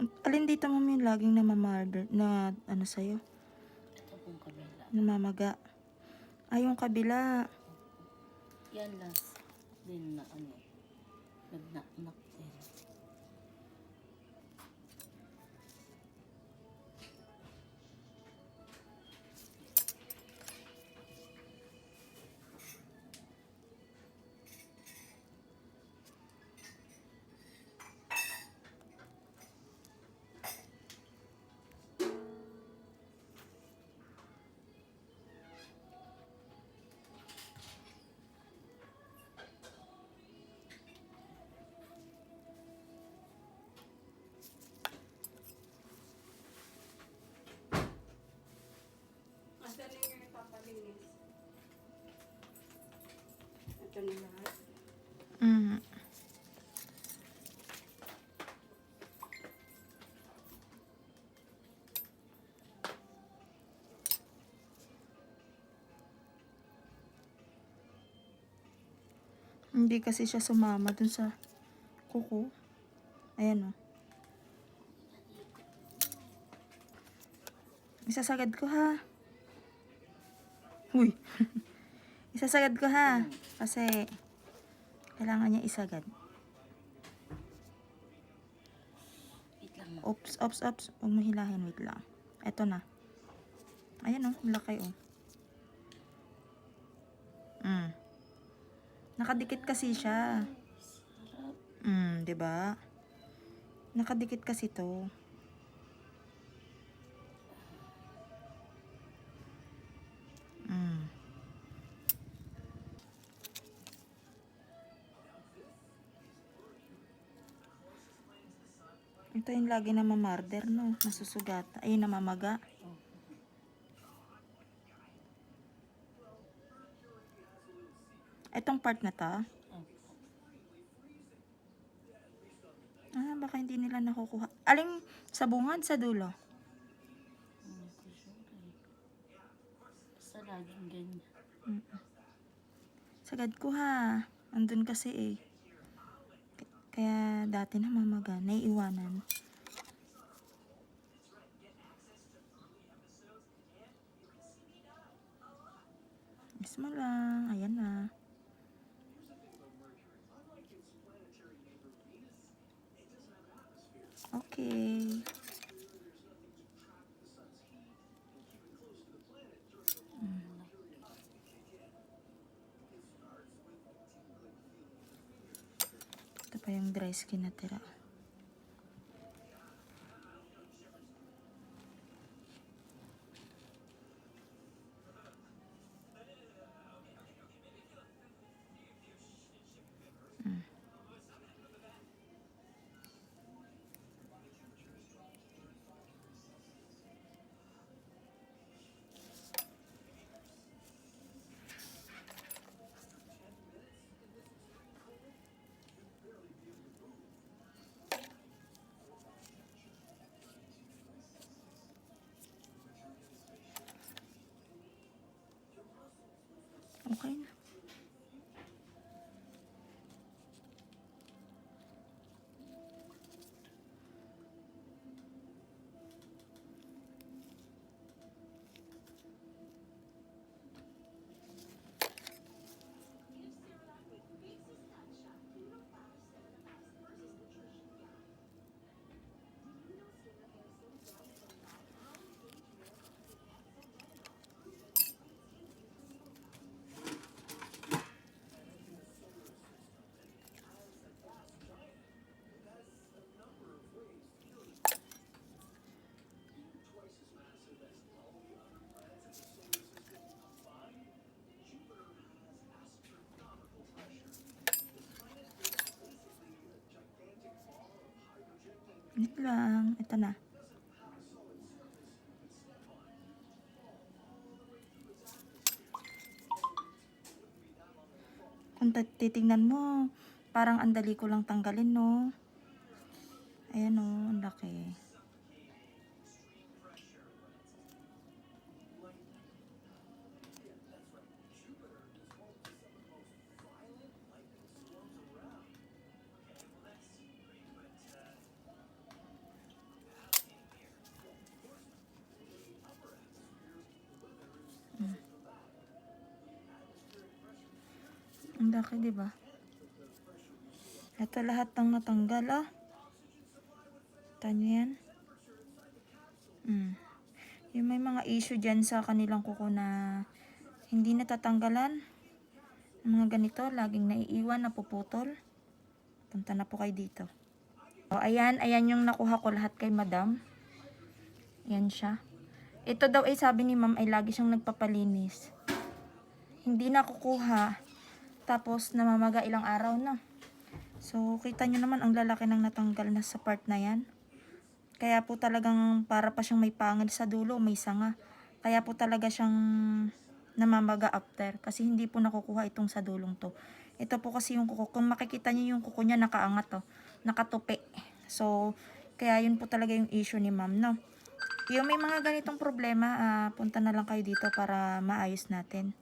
Alin dito mo yung laging namamarder na ano sa'yo? Ito pong kabila. Namamaga. Ay, yung kabila. Yan last din na ano. Nagnak-nak din. Asan yung ipapalinis? Ito na lahat. Hindi kasi siya sumama dun sa kuko. Ayan o. Isasagad ko ha. Uy. Isasagad ko ha. Kasi kailangan niya isagad. Wait lang na. Oops. Huwag mo hilahin. Wait lang. Eto na. Ayan o. Laki o. Nakadikit kasi siya. Sarap. Diba? Nakadikit kasi to. Ito yung lagi na mamarder, no? Nasusugat. Ay, namamaga. Oh. Itong part na to. Oh. Baka hindi nila nakukuha. Aling sa bungad, sa dulo? Hindi ko sure eh. Basta laging ganyan. Sagad ko ha. Andun kasi eh. Kaya dati namamaga. Naiiwanan. Is mo lang. Ayan na. Okay. Ito pa yung dry skin na tira. Okay na. Wait lang. Ito na. Kung titingnan mo, parang ang dali ko lang tanggalin, no? Ayan, no? Ang laki. Ang laki, di ba? Ito lahat ng natanggal, ah. Tanyo yan. Yung may mga issue dyan sa kanilang kuko na hindi natatanggalan. Yung mga ganito, laging naiiwan, napuputol. Punta na po kayo dito. O, ayan yung nakuha ko lahat kay madam. Ayan siya. Ito daw ay sabi ni ma'am ay lagi siyang nagpapalinis. Hindi nakukuha. Tapos namamaga ilang araw na. So, kita nyo naman ang lalaki ng natanggal na sa part na yan. Kaya po talagang para pa siyang may pangil sa dulo, may sanga. Kaya po talaga siyang namamaga after. Kasi hindi po nakukuha itong sa dulong to. Ito po kasi yung kuko. Kung makikita niyo yung kuko niya nakaangat to. Nakatupi. So, kaya yun po talaga yung issue ni ma'am, no? Yung may mga ganitong problema, punta na lang kayo dito para maayos natin.